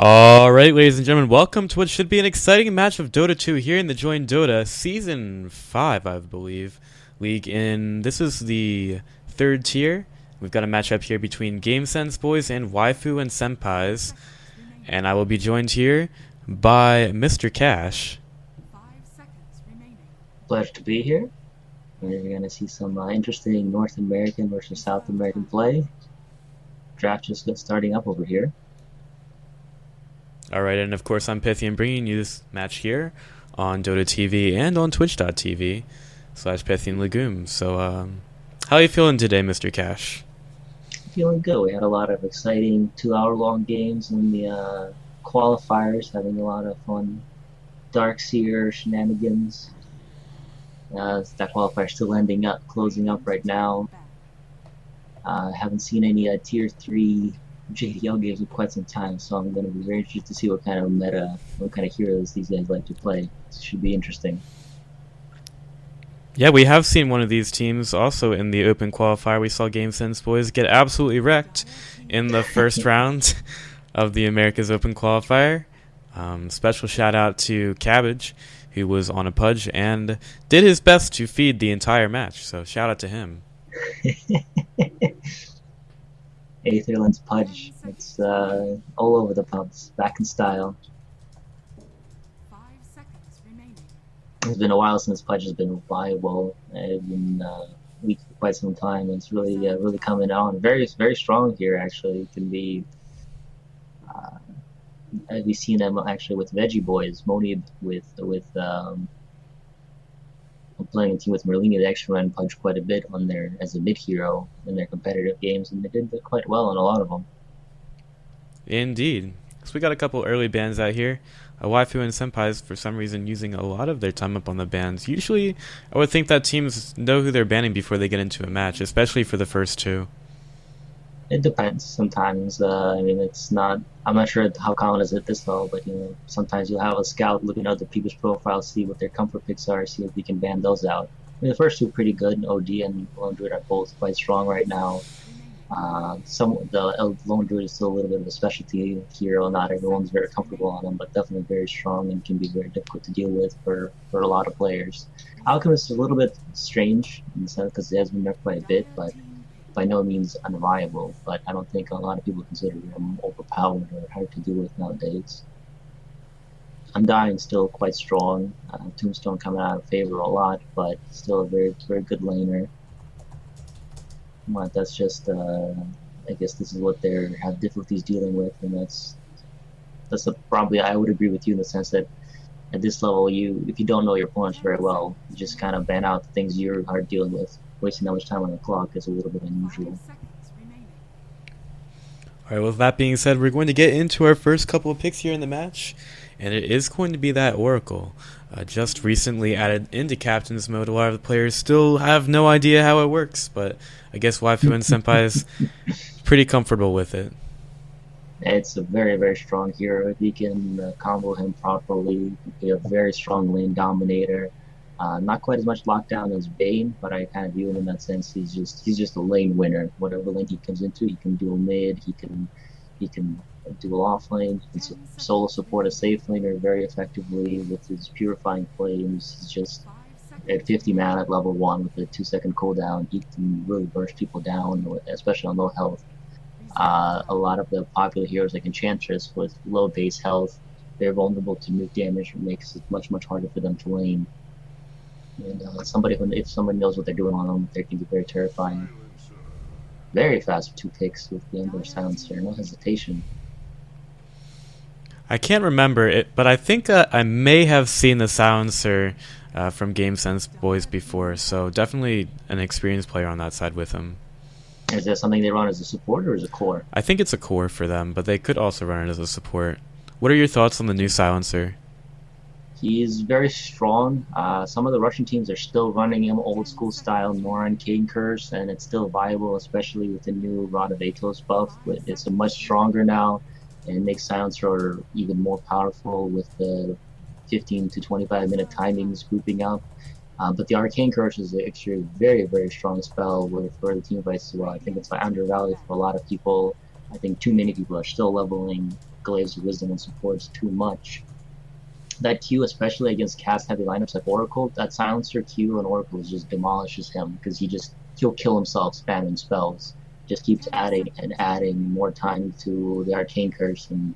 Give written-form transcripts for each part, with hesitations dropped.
Alright, ladies and gentlemen, welcome to what should be an exciting match of Dota 2 here in the Join Dota Season 5, I believe, league in... This is the third tier. We've got a matchup here between GSBoys and Waifu and Senpais. And I will be joined here by Mr. Cash. Pleasure to be here. We're going to see some interesting North American versus South American play. Draft just starting up over here. Alright, and of course I'm Pythian bringing you this match here on Dota TV and on twitch.tv/Pythian Legume. So, how are you feeling today, Mr. Cash? Feeling good. We had a lot of exciting 2-hour-long games in the qualifiers, having a lot of fun Darkseer shenanigans. That qualifier still closing up right now. Haven't seen any tier 3 JDL games in quite some time, so I'm going to be very interested to see what kind of heroes these guys like to play. It should be interesting. Yeah, we have seen one of these teams also in the open qualifier. We saw GSBoys get absolutely wrecked in the first round of the America's Open qualifier. Special shout out to Cabbage, who was on a pudge and did his best to feed the entire match, so shout out to him. Aetherland's Pudge. It's all over the pubs. Back in style. It's been a while since Pudge has been viable. It's been weak for quite some time. It's really coming on. Very strong here. Actually, it can be. We've seen him actually with JDL, Monib playing a team with Merlini. They actually ran Pudge quite a bit on their as a mid hero in their competitive games, and they did quite well in a lot of them. Indeed. So we got a couple early bans out here. Waifu and Senpais, for some reason, using a lot of their time up on the bans. Usually, I would think that teams know who they're banning before they get into a match, especially for the first two. It depends. Sometimes, I mean, it's not. I'm not sure how common is it this level, but sometimes you'll have a scout looking at other people's profiles, see what their comfort picks are, see if we can ban those out. I mean, the first two are pretty good. OD and Lone Druid are both quite strong right now. The Lone Druid is still a little bit of a specialty hero. Not everyone's very comfortable on him, but definitely very strong and can be very difficult to deal with for a lot of players. Alchemist is a little bit strange in the sense because it has been nerfed quite a bit, but by no means unviable. But I don't think a lot of people consider him overpowered or hard to deal with nowadays. Undying still quite strong. Tombstone coming out of favor a lot, but still a very good laner. But that's just, I guess this is what they have difficulties dealing with, and that's probably I would agree with you in the sense that at this level, if you don't know your opponents very well, you just kind of ban out the things you're hard dealing with. Wasting that much time on the clock is a little bit unusual. Alright, with that being said, we're going to get into our first couple of picks here in the match, and it is going to be that Oracle. Just recently added into Captain's Mode. A lot of the players still have no idea how it works, but I guess Waifu and Senpai is pretty comfortable with it. It's a very strong hero. If you can combo him properly, he can be a very strong lane dominator. Not quite as much lockdown as Bane, but I kind of view him in that sense. He's just a lane winner. Whatever lane he comes into, he can dual mid. He can dual off lane. He can solo support a safe laner very effectively with his purifying flames. He's just at 50 mana at level 1 with a 2-second cooldown. He can really burst people down, especially on low health. A lot of the popular heroes like Enchantress with low base health, they're vulnerable to nuke damage. It makes it much harder for them to lane. And if somebody knows what they're doing on them, they can be very terrifying. Very fast with 2 picks with the Ember Silencer, no hesitation. I can't remember it, but I think I may have seen the Silencer from GSBoys before, so definitely an experienced player on that side with him. Is that something they run as a support or as a core? I think it's a core for them, but they could also run it as a support. What are your thoughts on the new Silencer? He's very strong. Some of the Russian teams are still running him old school style Noran Kane Curse, and it's still viable, especially with the new Rod of Atos buff. It's much stronger now, and it makes Silencer even more powerful with the 15 to 25 minute timings grouping up. But the Arcane Curse is actually a very strong spell for the team fights as well. I think it's undervalued for a lot of people. I think too many people are still leveling Glaive's Wisdom and supports too much. That Q, especially against cast-heavy lineups like Oracle, that Silencer Q and Oracle just demolishes him because he'll kill himself spamming spells. Just keeps adding and adding more time to the Arcane Curse. And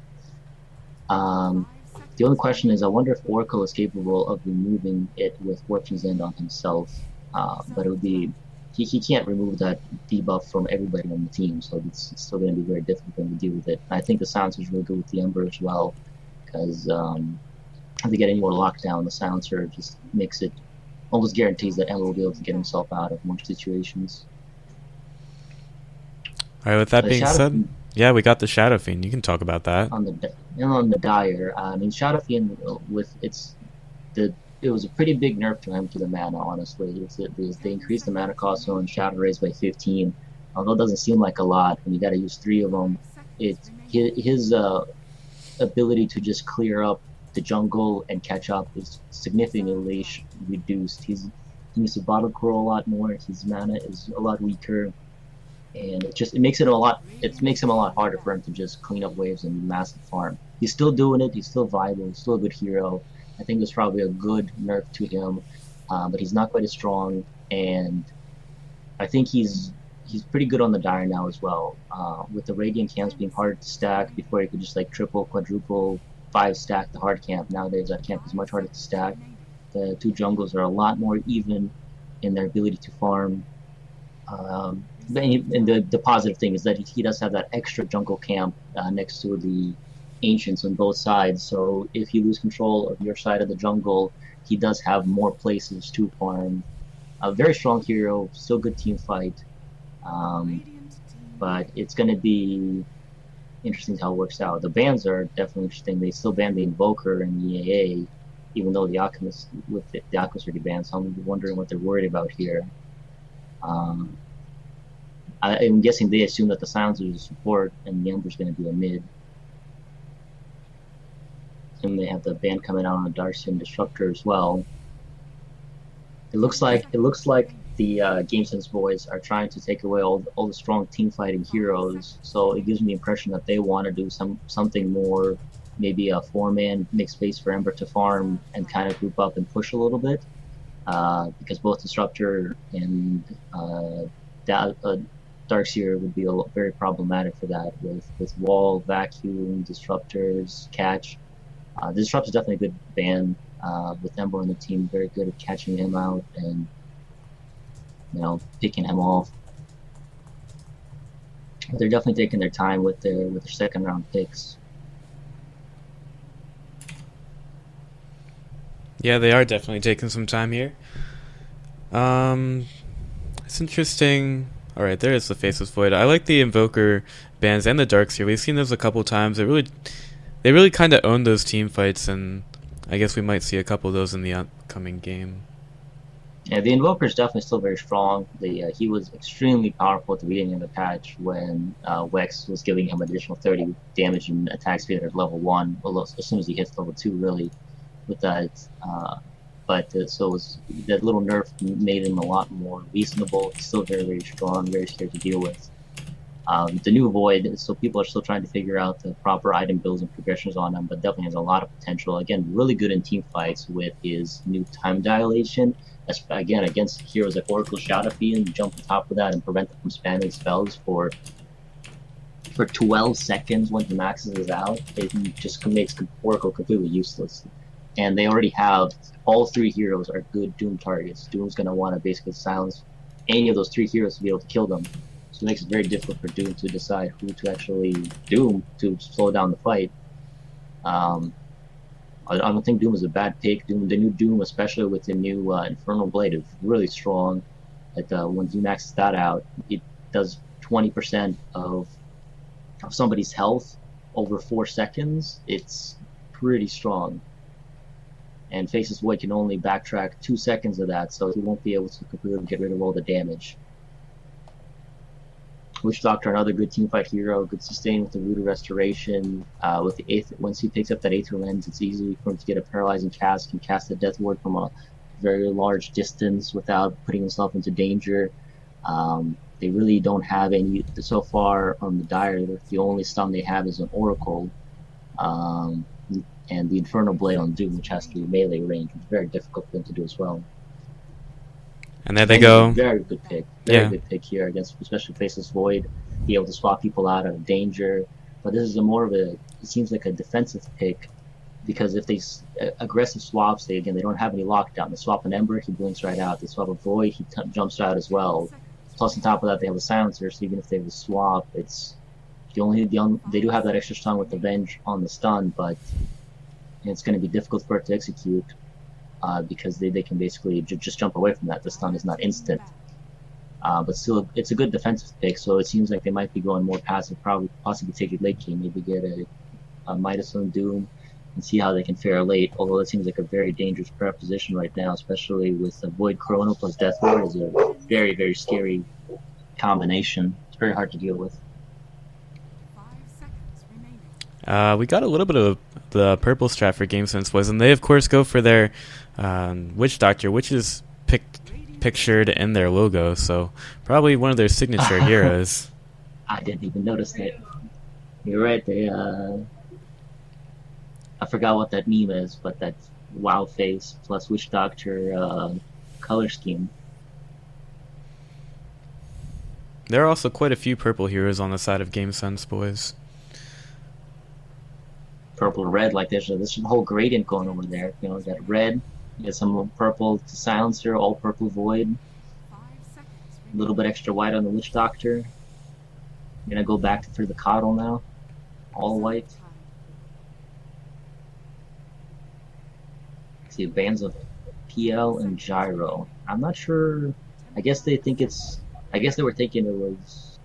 the only question is, I wonder if Oracle is capable of removing it with Fortune's End on himself. But it would be he can't remove that debuff from everybody on the team, so it's still going to be very difficult to deal with it. I think the Silencer is really good with the Ember as well, because if they get any more lockdown, the Silencer just makes it almost guarantees that Ember will be able to get himself out of more situations. All right, with that being said, yeah, we got the Shadow Fiend. You can talk about that. On the Dire, I mean, Shadow Fiend it was a pretty big nerf to him to the mana, honestly. They increased the mana cost on Shadow Rays by 15. Although it doesn't seem like a lot when you got to use 3 of them, his ability to just clear up the jungle and catch up is significantly reduced. He needs to bottle crawl a lot more. His mana is a lot weaker, and it makes him a lot harder for him to just clean up waves and massive farm. He's still doing it. He's still viable. He's still a good hero. I think there's probably a good nerf to him, but he's not quite as strong, and I think he's pretty good on the Dire now as well. With the Radiant camps being harder to stack, before he could just like triple, quadruple, 5-stack the hard camp. Nowadays that camp is much harder to stack. The 2 jungles are a lot more even in their ability to farm. And the positive thing is that he does have that extra jungle camp next to the Ancients on both sides, so if you lose control of your side of the jungle, he does have more places to farm. A very strong hero, still good team fight, but it's going to be interesting how it works out. The bans are definitely interesting. They still ban the Invoker and the EAA, even though the Alchemist already banned, so I'm wondering what they're worried about here. I'm guessing they assume that the Silencer is a support and the Ember's going to be a mid. And they have the ban coming out on a Darkseer Disruptor as well. It looks like the GSBoys are trying to take away all the strong team fighting heroes. So it gives me the impression that they want to do something more, maybe a 4-man, make space for Ember to farm and kind of group up and push a little bit, because both Disruptor and Darkseer would be very problematic for that with Wall, Vacuum, Disruptors, Catch. The Disrupt is definitely a good ban with Ember on the team, very good at catching him out and picking him off. But they're definitely taking their time with their second round picks. Yeah, they are definitely taking some time here. It's interesting. All right, there is the Faceless Void. I like the Invoker bans and the Darkseer. We've seen those a couple times. They really kind of own those team fights, and I guess we might see a couple of those in the upcoming game. Yeah, the Invoker is definitely still very strong. He was extremely powerful at the beginning of the patch when Wex was giving him additional 30 damage and attack speed at level 1, as soon as he hits level 2, really, with that. So that little nerf made him a lot more reasonable. He's still very, very strong, very scary to deal with. The new Void, so people are still trying to figure out the proper item builds and progressions on him, but definitely has a lot of potential. Again, really good in team fights with his new time dilation. Again, against heroes like Oracle, Shadow Fiend, jump on top of that and prevent them from spamming spells for 12 seconds when he maxes it out. It just makes Oracle completely useless. And they already have, all 3 heroes are good Doom targets. Doom's going to want to basically silence any of those 3 heroes to be able to kill them. So it makes it very difficult for Doom to decide who to actually Doom to slow down the fight. I don't think Doom is a bad pick. The new Doom, especially with the new Infernal Blade, is really strong. When he maxes that out, it does 20% of somebody's health over 4 seconds. It's pretty strong. And Faceless Void can only backtrack 2 seconds of that, so he won't be able to completely get rid of all the damage. Witch Doctor, another good teamfight hero, good sustain with the Root of Restoration. With the once he picks up that Aether Lens, it's easy for him to get a paralyzing cast, can cast the Death Ward from a very large distance without putting himself into danger. They really don't have any, so far on the Dire, the only stun they have is an Oracle. Um, and the Infernal Blade on Doom, which has to be melee range, is very difficult for them to do as well. And there they Venge is a go. very good pick. Very Yeah. good pick here against, especially Faceless Void. Be able to swap people out of danger. But this is a more of a, it seems like a defensive pick, because if they aggressive swaps, they don't have any lockdown. They swap an Ember, he blinks right out. They swap a Void, he jumps out as well. Plus, on top of that, they have a Silencer, so even if they have a swap, it's they do have that extra stun with the Venge on the stun, but it's going to be difficult for it to execute because they can basically just jump away from that. The stun is not instant. But still, it's a good defensive pick, so it seems like they might be going more passive, probably possibly take it late game, maybe get a Midas on Doom, and see how they can fare late, although it seems like a very dangerous prep position right now, especially with a Void Chrono plus Death Ward is a very, very scary combination. It's very hard to deal with. We got a little bit of the purple strat for GameSense Boys, and they of course go for their Witch Doctor, which is pictured in their logo, so probably one of their signature heroes. I didn't even notice that. You're right, they I forgot what that meme is, but that WoW face plus Witch Doctor color scheme. There are also quite a few purple heroes on the side of GameSense Boys. Purple, red, like there's a whole gradient going over there. You know, got red, you got some purple to Silencer, all purple Void, a little bit extra white on the Witch Doctor. I'm gonna go back through the Coddle now, all white. See bands of PL and Gyro. I'm not sure. I guess they think it's. I guess they were thinking it was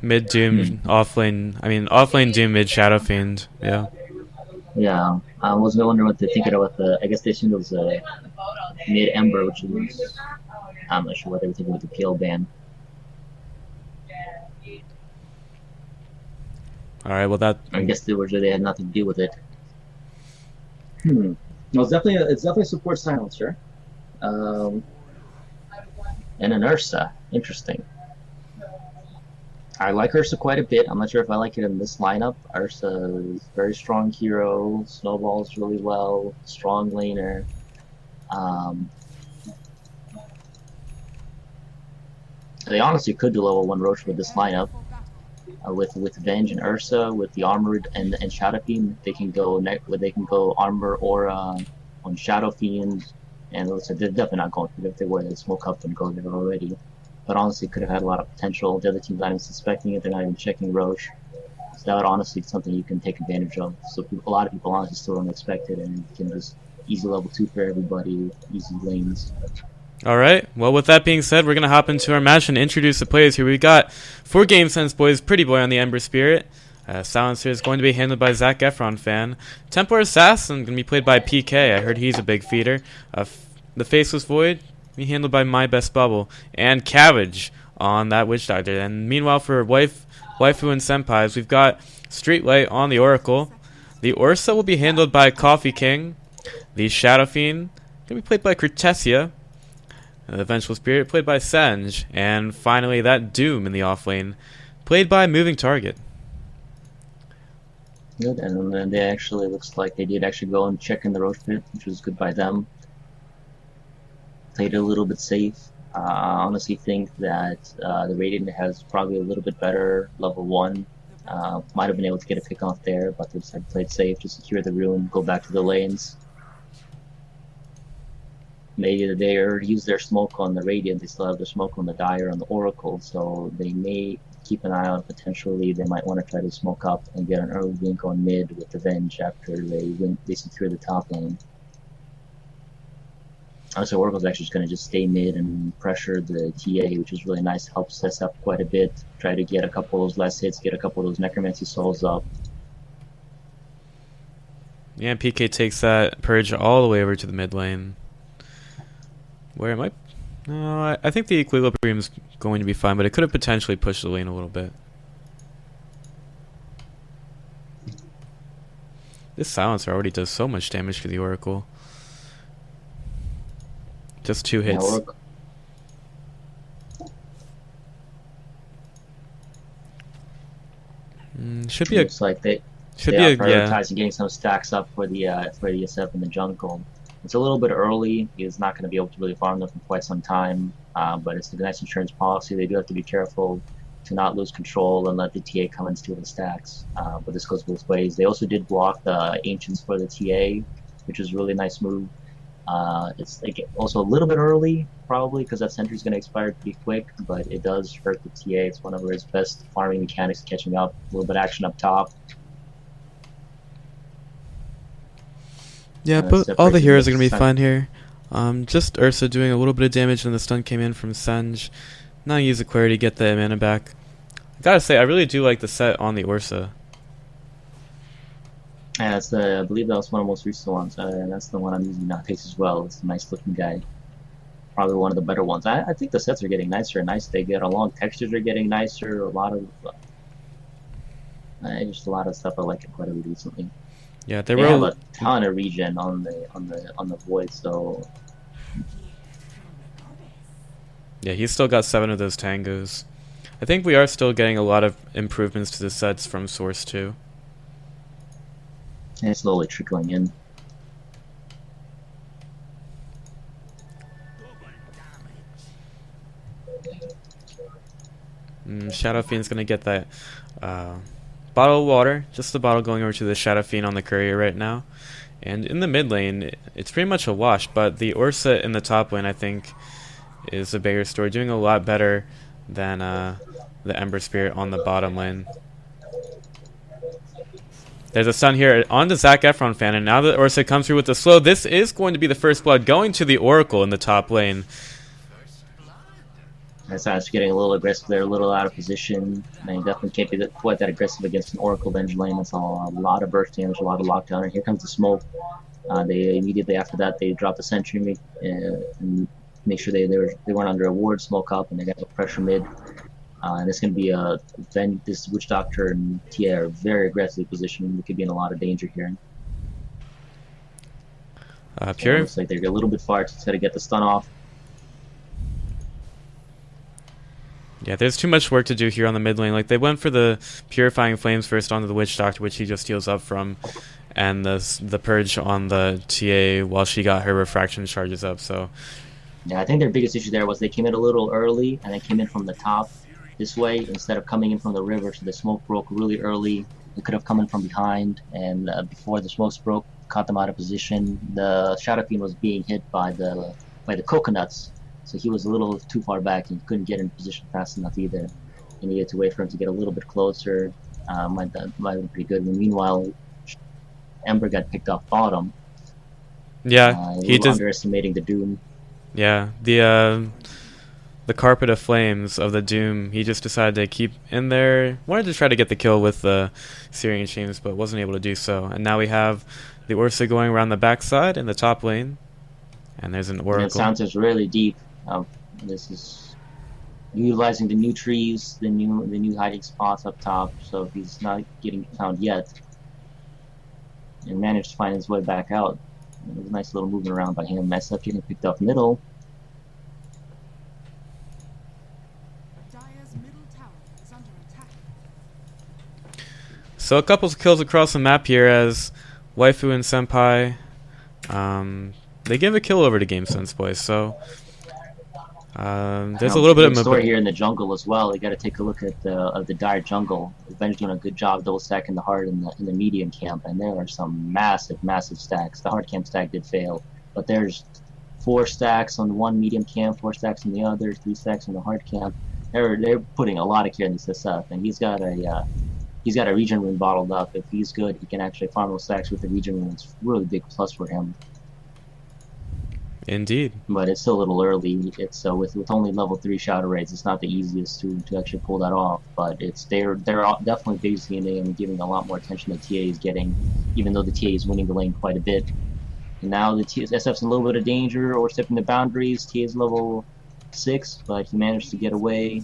Mid Doom, offlane. I mean, offlane Doom, mid Shadow Fiend. Yeah. Yeah, I was wondering what they're thinking about the. I guess they assumed it was a mid Ember, which is. I'm not sure what they were thinking with the PL ban. All right. Well, that. I guess they had nothing to do with it. No, it's definitely a support Silencer, and an Ursa. Interesting. I like Ursa quite a bit. I'm not sure if I like it in this lineup. Ursa is a very strong hero, snowballs really well, strong laner. They honestly could do level 1 Roche with this lineup. With Venge and Ursa, with the Armored and Shadow Fiend, they can go Armor Aura on Shadow Fiend, and they're definitely not going for it. If they were, they'd smoke up and go there already. But honestly, could have had a lot of potential. The other team's not even suspecting it. They're not even checking Roche. So that would honestly be something you can take advantage of. So a lot of people honestly still don't expect it, and you can just easy level 2 for everybody, easy lanes. All right. Well, with that being said, we're gonna hop into our match and introduce the players here. We got for GameSense Boys, Pretty Boy on the Ember Spirit. Silencer is going to be handled by Zac Efron fan. Templar Assassin going to be played by PK. I heard he's a big feeder. The Faceless Void be handled by My Best Bubble, and Cabbage on that Witch Doctor. And meanwhile, for Waifu and Senpais, we've got Streetlight on the Oracle. The Ursa will be handled by Coffee King. The Shadow Fiend going to be played by Cortesia. The Vengeful Spirit played by Senge. And finally, that Doom in the offlane played by Moving Target. Good, and then they actually looks like they did actually go and check in the Roche pit, which was good by them. Played it a little bit safe. I honestly think that the Radiant has probably a little bit better level 1. Might have been able to get a pick off there, but they decided to play it safe to secure the room, go back to the lanes. Maybe they already used their smoke on the Radiant, they still have their smoke on the Dire and the Oracle, so they may keep an eye on potentially. They might want to try to smoke up and get an early link on mid with the Venge after they secure the top lane. So Oracle's actually just going to just stay mid and pressure the TA, which is really nice. Helps us up quite a bit. Try to get a couple of those less hits, get a couple of those Necromancy Souls up. Yeah, PK takes that Purge all the way over to the mid lane. Where it might... No, I think the Equilibrium is going to be fine, but it could have potentially pushed the lane a little bit. This Silencer already does so much damage to the Oracle. Just 2 hits. Should be looks like Should They be are a, yeah. prioritizing getting some stacks up for the SF in the jungle. It's a little bit early. He's not going to be able to really farm them for quite some time. But it's the nice insurance policy. They do have to be careful to not lose control and let the TA come and steal the stacks. But this goes both ways. They also did block the Ancients for the TA, which is a really nice move. It's like also a little bit early, probably, because that sentry is going to expire pretty quick, but it does hurt the TA. It's one of his best farming mechanics catching up. A little bit of action up top. Yeah, but all the heroes are going to be fine here. Just Ursa doing a little bit of damage, and the stun came in from Senj. Now use a query to get the mana back. I gotta say, I really do like the set on the Ursa. Yeah, that's the, I believe that was one of the most recent ones. That's the one I'm using nowadays as well. It's a nice looking guy. Probably one of the better ones. I think the sets are getting nicer and nice. They get along. Textures are getting nicer. A lot of just a lot of stuff I like it quite a bit recently. Yeah, they have a ton of regen on the void. So yeah, he's still got 7 of those tangos. I think we are still getting a lot of improvements to the sets from Source 2. And it's slowly trickling in. Shadow Fiend's gonna get that bottle of water. Just the bottle going over to the Shadow Fiend on the courier right now. And in the mid lane, it's pretty much a wash, but the Ursa in the top lane, I think, is a bigger story, doing a lot better than the Ember Spirit on the bottom lane. There's a stun here on the Zac Efron fan, and now that Ursa comes through with the slow, this is going to be the first blood going to the Oracle in the top lane. That's getting a little aggressive there, a little out of position. And you definitely can't be quite that aggressive against an Oracle Venge lane. That's a lot of burst damage, a lot of lockdown. And here comes the smoke. They immediately after that they drop the sentry and make sure they weren't under a ward, smoke up, and they got the pressure mid. And it's going to be this Witch Doctor and Tia are very aggressively positioned. We could be in a lot of danger here. Pure. Looks like they're a little bit far to try to get the stun off. Yeah, there's too much work to do here on the mid lane. Like, they went for the Purifying Flames first onto the Witch Doctor, which he just heals up from, and the Purge on the TA while she got her Refraction charges up, so... Yeah, I think their biggest issue there was they came in a little early, and they came in from the top this way instead of coming in from the river, so the smoke broke really early. They could have come in from behind, and before the smokes broke, caught them out of position. The Shadow Fiend was being hit by the coconuts, so he was a little too far back and couldn't get in position fast enough either. He needed to wait for him to get a little bit closer. Might have been pretty good. Meanwhile, Ember got picked off bottom. Yeah, he was underestimating the Doom. Yeah, the Carpet of Flames of the Doom, he just decided to keep in there. Wanted to try to get the kill with the Syrian Chains, but wasn't able to do so. And now we have the Ursa going around the backside in the top lane. And there's an Oracle. And it sounds just really deep. This is utilizing the new trees, the new hiding spots up top, so he's not getting found yet. And managed to find his way back out. It was a nice little movement around by him. Messed up getting picked up middle. So a couple of kills across the map here as Waifu and Senpai, they give a kill over to GSBoys. So there's a little bit of story here in the jungle as well. You got to take a look at the dire jungle. Ben's doing a good job double stacking the hard in the medium camp, and there are some massive stacks. The hard camp stack did fail, but there's 4 stacks on one medium camp, 4 stacks on the other, 3 stacks on the hard camp. They're putting a lot of care in this SF, and he's got a regen rune bottled up. If he's good, he can actually farm those stacks with the regen rune. It's a really big plus for him. Indeed. But it's still a little early. It's with only level 3 shadow raids, it's not the easiest to actually pull that off. But they're definitely basing it and giving a lot more attention to TA is getting, even though the TA is winning the lane quite a bit. And now the SF's in a little bit of danger or stepping the boundaries. TA is level 6, but he managed to get away.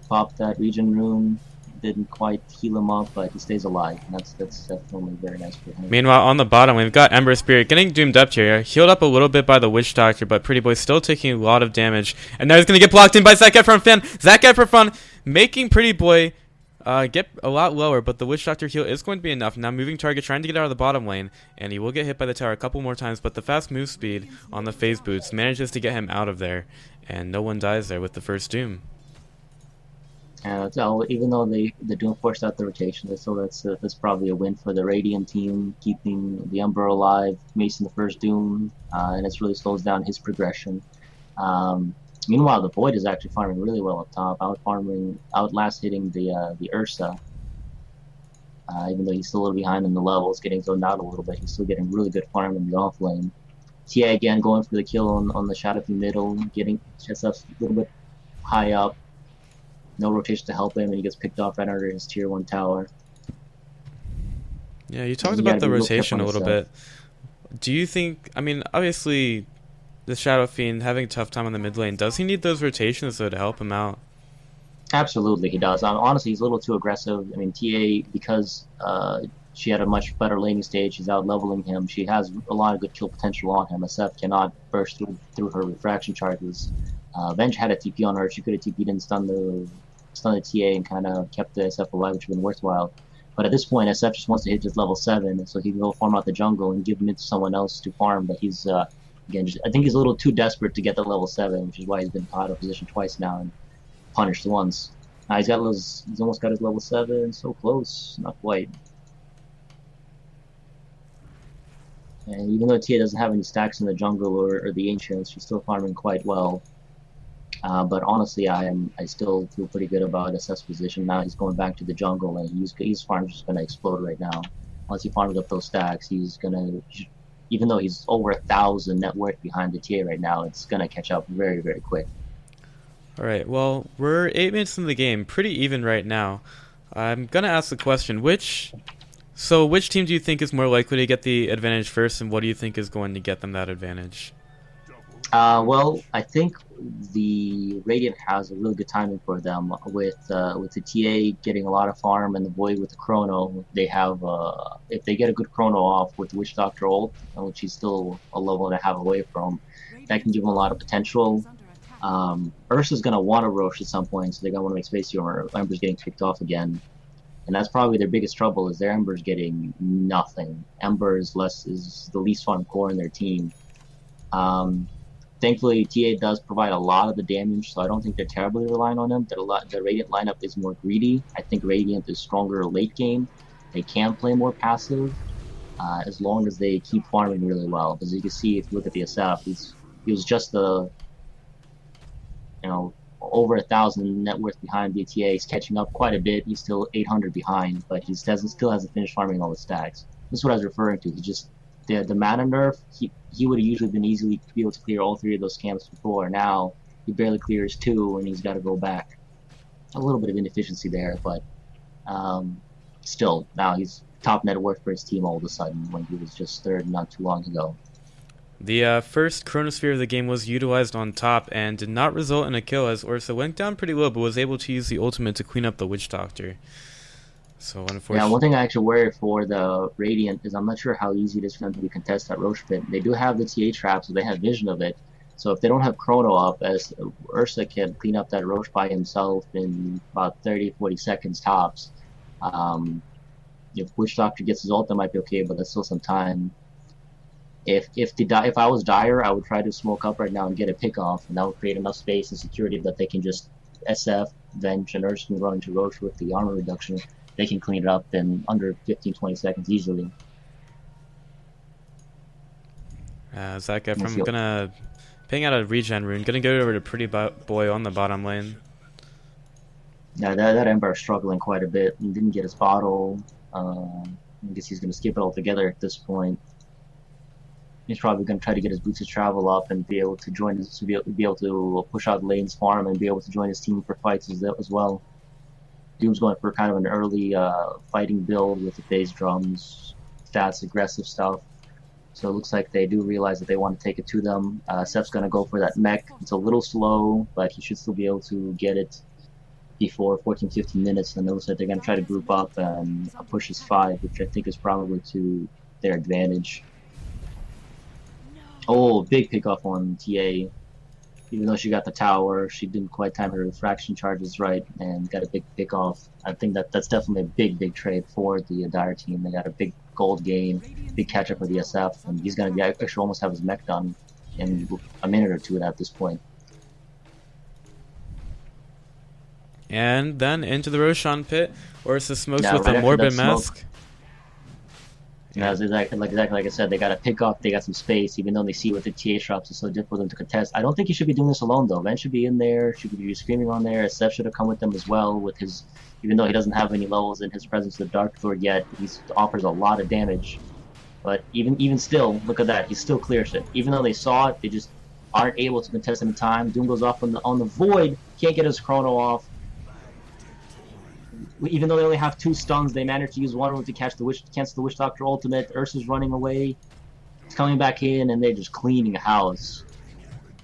Popped that regen rune. Didn't quite heal him up, but he stays alive, and that's definitely very nice for him. Meanwhile, on the bottom, we've got Ember Spirit getting doomed up here. Healed up a little bit by the Witch Doctor, but Pretty Boy still taking a lot of damage. And now he's going to get blocked in by Zac Efron fan. Zac Efron making Pretty Boy Get a lot lower, but the Witch Doctor heal is going to be enough. Now moving target, trying to get out of the bottom lane, and he will get hit by the tower a couple more times, but the fast move speed on the phase boots manages to get him out of there, and no one dies there with the first doom. So even though the Doom forced out the rotation, so that's probably a win for the Radiant team, keeping the Ember alive, macing the first Doom, and it really slows down his progression. Meanwhile, the Void is actually farming really well up top, outlast hitting the Ursa. Even though he's still a little behind in the levels, getting zoned out a little bit, he's still getting really good farm in the off lane. TA again going for the kill on the Shadow from middle, getting just a little bit high up. No rotation to help him, and he gets picked off right under his tier 1 tower. Yeah, you talked about the rotation a little bit. Do you think, I mean, obviously, the Shadow Fiend having a tough time on the mid lane, does he need those rotations, though, to help him out? Absolutely, he does. Honestly, he's a little too aggressive. I mean, TA, because she had a much better laning stage, she's out-leveling him. She has a lot of good kill potential on him. SF cannot burst through her refraction charges. Venge had a TP on her. She could have TP'd and stunned the TA and kind of kept the SF alive, which would have been worthwhile. But at this point, SF just wants to hit his level 7, so he can go farm out the jungle and give mid to someone else to farm. But he's, again, I think he's a little too desperate to get the level 7, which is why he's been caught out of position twice now and punished once. Now he's almost got his level 7, so close, not quite. And even though TA doesn't have any stacks in the jungle or the Ancients, she's still farming quite well. But honestly, I still feel pretty good about SF's position. Now he's going back to the jungle, and his farm's just going to explode right now. Once he farms up those stacks, he's going to, even though he's over 1,000 net worth behind the TA right now, it's going to catch up very, very quick. Alright, well, we're 8 minutes into the game, pretty even right now. I'm going to ask the question, which team do you think is more likely to get the advantage first, and what do you think is going to get them that advantage? Well, I think the Radiant has a really good timing for them with the TA getting a lot of farm and the Void with the Chrono. They have if they get a good Chrono off with the Witch Doctor ult, which he's still a level and a half away from, that can give them a lot of potential. Ursa's gonna want to Roche at some point, so they're gonna want to make space here, or Ember's getting kicked off again. And that's probably their biggest trouble, is their Ember's getting nothing. Ember is the least farm core in their team. Thankfully, TA does provide a lot of the damage, so I don't think they're terribly reliant on him. The Radiant lineup is more greedy. I think Radiant is stronger late game. They can play more passive, as long as they keep farming really well. Because you can see, if you look at the SF, he was just over 1,000 net worth behind the TA. He's catching up quite a bit. He's still 800 behind, but he still hasn't finished farming all the stacks. This is what I was referring to. He just the mana nerf. He would have usually been easily be able to clear all 3 of those camps before. Now he barely clears 2, and he's got to go back. A little bit of inefficiency there, but still, now he's top net worth for his team all of a sudden, when he was just 3rd not too long ago. The first Chronosphere of the game was utilized on top and did not result in a kill, as Ursa went down pretty low but was able to use the ultimate to clean up the Witch Doctor. So unfortunately, yeah, one thing I actually worry for the Radiant is I'm not sure how easy it is for them to contest that Roche pit. They do have the TA trap, so they have vision of it. So if they don't have Chrono up, as Ursa can clean up that Roche by himself in about 30-40 seconds tops. If Witch Doctor gets his ult, that might be okay, but that's still some time. If I was Dire, I would try to smoke up right now and get a pick off, and that would create enough space and security that they can just SF, Venge, and Ursa can run into Roche with the armor reduction. They can clean it up in under 15-20 seconds easily. Zach Efron, I'm gonna ping out a regen rune. Gonna go over to Pretty Boy on the bottom lane. Yeah, that Ember is struggling quite a bit. He didn't get his bottle. I guess he's gonna skip it altogether at this point. He's probably gonna try to get his boots of travel up and be able to join his, be able to push out lane's farm and be able to join his team for fights as well. Doom's going for kind of an early fighting build with the phase drums, stats, aggressive stuff. So it looks like they do realize that they want to take it to them. Seth's going to go for that mech. It's a little slow, but he should still be able to get it before 14-15 minutes. And it looks like they're going to try to group up and push his 5, which I think is probably to their advantage. Oh, big pickoff on TA. Even though she got the tower, she didn't quite time her refraction charges right and got a big pick off. I think that's definitely a big trade for the Dire team. They got a big gold gain, big catch up with the SF, and he's going to actually almost have his mech done in a minute or two at this point. And then into the Roshan pit, Ursa smokes Yeah, with right a after Morbid that smoke. Mask. And that's exactly like I said, they got a pick off, they got some space, even though they see what the TA drops is so difficult for them to contest. I don't think he should be doing this alone though. Ven should be in there, should be screaming on there. SF should have come with them as well with his, even though he doesn't have any levels in his presence of the Dark Lord yet, he offers a lot of damage. But even still, look at that, he still clears it. Even though they saw it, they just aren't able to contest in time. Doom goes off on the void, can't get his chrono off. Even though they only have 2 stuns, they managed to use one of them to cancel the Witch Doctor ultimate. Ursa's running away. He's coming back in, and they're just cleaning house.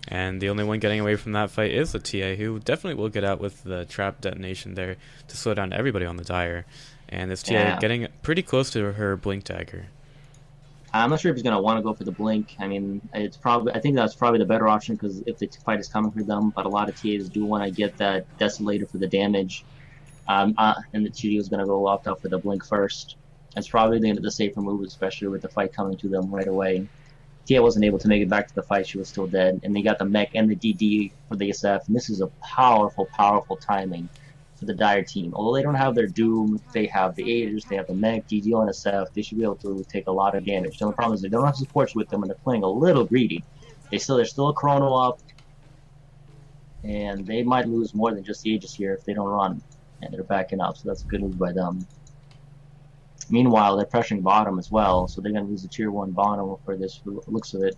And the only one getting away from that fight is the TA, who definitely will get out with the trap detonation there to slow down everybody on the Dire. And this TA getting pretty close to her Blink Dagger. I'm not sure if he's gonna want to go for the Blink. I mean, I think that's probably the better option because if the fight is coming for them, but a lot of TAs do want to get that Desolator for the damage. And the TD is going to go opt out for the Blink first. It's probably the safer move, especially with the fight coming to them right away. Tia wasn't able to make it back to the fight, she was still dead. And they got the mech and the DD for the SF, and this is a powerful timing for the Dire team. Although they don't have their Doom, they have the Aegis, they have the mech, DD on SF, they should be able to take a lot of damage. The only problem is they don't have supports with them and they're playing a little greedy. There's still a chrono up, and they might lose more than just the Aegis here if they don't run. And they're backing up, so that's a good move by them. Meanwhile, they're pressuring bottom as well, so they're going to lose the tier 1 bottom for this looks of it.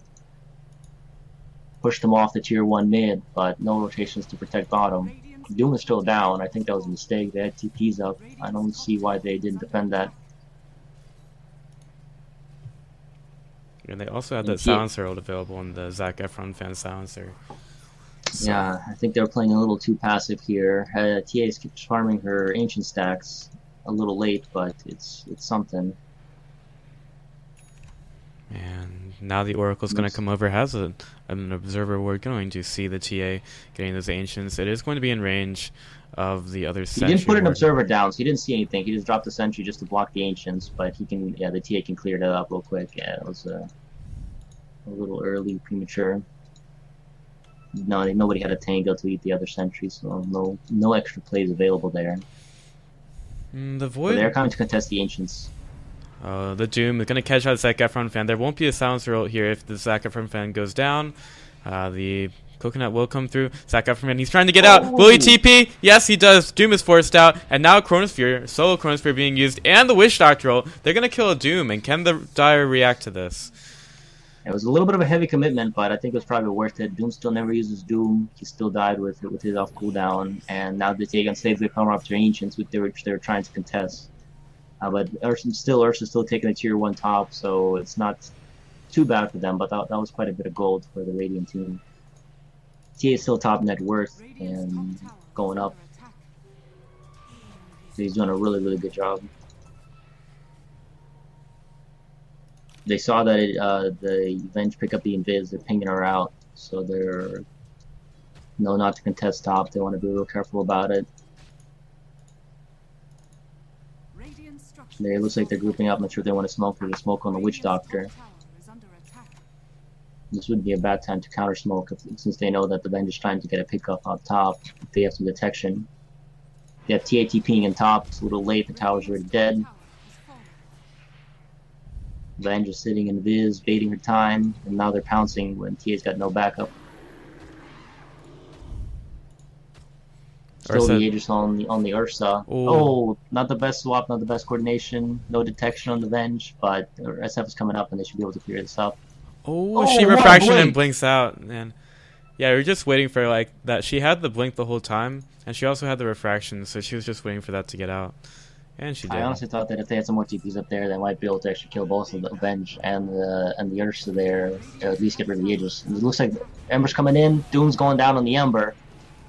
Push them off the tier 1 mid, but no rotations to protect bottom. Doom is still down. I think that was a mistake. They had TPs up. I don't see why they didn't defend that. And they also had that silencer available in the Zac Efron fan silencer. So. Yeah, I think they were playing a little too passive here. TA is farming her ancient stacks a little late, but it's something. And now the Oracle's going to come over, has an observer. We're going to see the TA getting those ancients. It is going to be in range of the other sentry. He didn't put an observer down, so he didn't see anything. He just dropped the sentry just to block the ancients, but he can, yeah, the TA can clear that up real quick. Yeah, it was a little early, premature. No, nobody had a tango to eat the other sentry, so no extra plays available there. The Void. So they're coming to contest the ancients. The Doom is going to catch out the Zac Efron fan. There won't be a silencer ult here if the Zac Efron fan goes down. The Coconut will come through. Zac Efron fan, he's trying to get out. Will he TP? Yes, he does. Doom is forced out. And now Chronosphere, solo Chronosphere being used, and the Witch Doctor ult. They're going to kill a Doom, and can the Dire react to this? It was a little bit of a heavy commitment, but I think it was probably worth it. Doom still never uses Doom. He still died with his off cooldown, and now they take on save the power up to Ancients, which they were trying to contest. But Ursa's still taking a tier 1 top, so it's not too bad for them. But that was quite a bit of gold for the Radiant team. TA is still top net worth and going up. So he's doing a really good job. They saw that the Avenge pick up the Invis, they're pinging her out, so they're not to contest top. They want to be real careful about it. It looks like they're grouping up. I'm not sure if they want to smoke or to smoke on the Witch Doctor. This would be a bad time to counter smoke since they know that the Avenge is trying to get a pickup on top. If they have some detection. They have TA TPing in top. It's a little late. The tower's already dead. Van just sitting in Viz, baiting her time, and now they're pouncing when TA's got no backup. Still the Aegis on the Ursa. Oh, not the best swap, not the best coordination, no detection on the Venge, but SF is coming up and they should be able to clear this up. She refraction and blinks out, man. Yeah, we were just waiting for like that. She had the blink the whole time, and she also had the refraction, so she was just waiting for that to get out. And she did. I honestly thought that if they had some more TPs up there, they might be able to actually kill both of the Avenge and the Ursa there, or at least get rid of the Aegis. And it looks like Ember's coming in. Doom's going down on the Ember.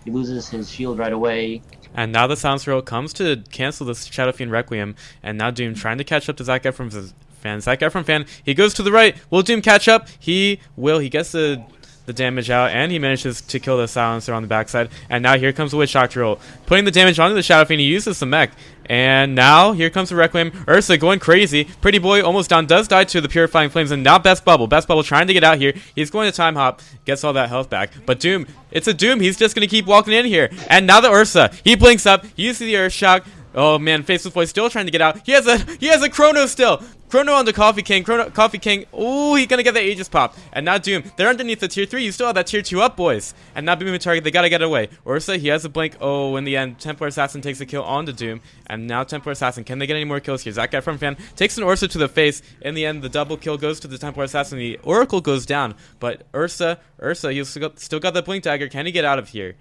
He loses his shield right away. And now the Silencer ult comes to cancel the Shadow Fiend Requiem, and now Doom trying to catch up to Zac Efron's fan. Zac Efron fan, he goes to the right. Will Doom catch up? He will. He gets the the damage out, and he manages to kill the silencer on the backside. And now here comes the Witch Doctor ult, putting the damage onto the Shadow Fiend. He uses the mech, and now here comes the Requiem. Ursa going crazy. Pretty Boy almost down, does die to the Purifying Flames, and now Best Bubble trying to get out here. He's going to time hop, gets all that health back, but Doom, it's a Doom. He's just going to keep walking in here, and now the Ursa, he blinks up, he uses the Earth Shock. Oh man, Faceless Boy still trying to get out. He has a Chrono still. Chrono on the Coffee King. Coffee King. Oh, he's gonna get the Aegis pop. And now Doom. They're underneath the tier 3. You still have that tier 2 up, boys. And now Boom target. They gotta get away. Ursa, he has a blink. Oh, in the end, Templar Assassin takes a kill onto Doom. And now Templar Assassin. Can they get any more kills here? That guy from Fan takes an Ursa to the face. In the end, the double kill goes to the Templar Assassin. The Oracle goes down. But Ursa, you still got the blink dagger. Can he get out of here?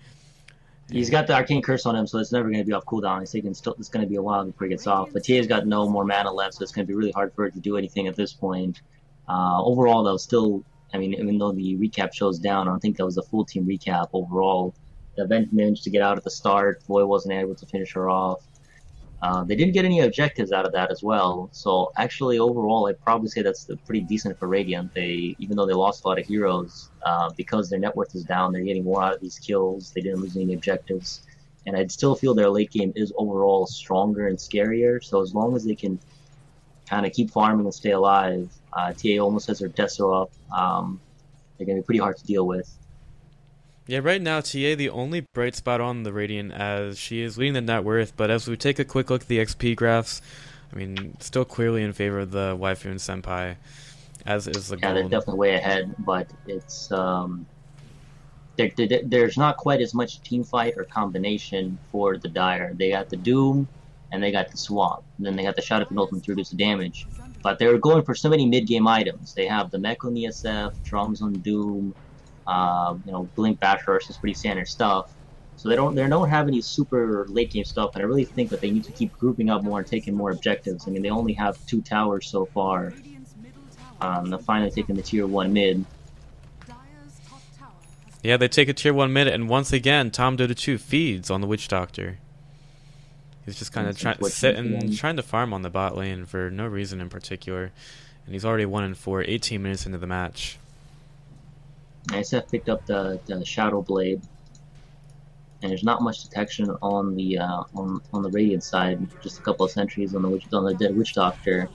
He's got the Arcane Curse on him, so it's never going to be off cooldown. It's going to be a while before he gets off. But TA's got no more mana left, so it's going to be really hard for it to do anything at this point. Overall, though, still, I mean, even though the recap shows down, I don't think that was a full team recap overall. The event managed to get out at the start. Boy wasn't able to finish her off. They didn't get any objectives out of that as well. So actually, overall, I'd probably say that's pretty decent for Radiant. Even though they lost a lot of heroes, because their net worth is down, they're getting more out of these kills. They didn't lose any objectives. And I'd still feel their late game is overall stronger and scarier. So as long as they can kind of keep farming and stay alive, TA almost has their Deso up. They're going to be pretty hard to deal with. Yeah, right now, TA, the only bright spot on the Radiant, as she is leading the net worth, but as we take a quick look at the XP graphs, I mean, still clearly in favor of the Waifu and Senpai, as is the gold. Yeah, they're definitely way ahead, but it's, there's not quite as much team fight or combination for the Dire. They got the Doom, and they got the Swap, and then they got the Shadow Fiend Ultimate to reduce the damage. But they're going for so many mid-game items. They have the Mech on the SF, Drums on Doom, Blink Bash Rush is pretty standard stuff. So they don't have any super late game stuff, and I really think that they need to keep grouping up more and taking more objectives. I mean, they only have 2 towers so far. They're finally taking the tier 1 mid. Yeah, they take a tier 1 mid, and once again, Tom Dota 2 feeds on the Witch Doctor. He's just kind of trying to farm on the bot lane for no reason in particular, and he's already 1-4, 18 minutes into the match. SF picked up the Shadow Blade, and there's not much detection on the Radiant side. Just a couple of sentries on the dead Witch Doctor,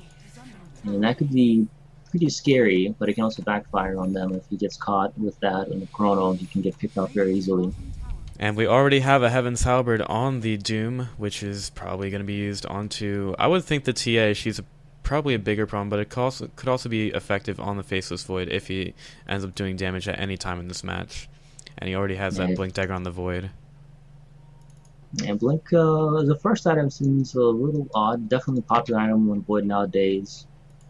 and that could be pretty scary. But it can also backfire on them if he gets caught with that in the Chrono. He can get picked off very easily. And we already have a Heaven's Halberd on the Doom, which is probably going to be used onto, I would think, the TA. She's probably a bigger problem, but it could also be effective on the Faceless Void if he ends up doing damage at any time in this match. And he already has that Blink Dagger on the Void. And Blink, the first item seems a little odd. Definitely popular item on Void nowadays.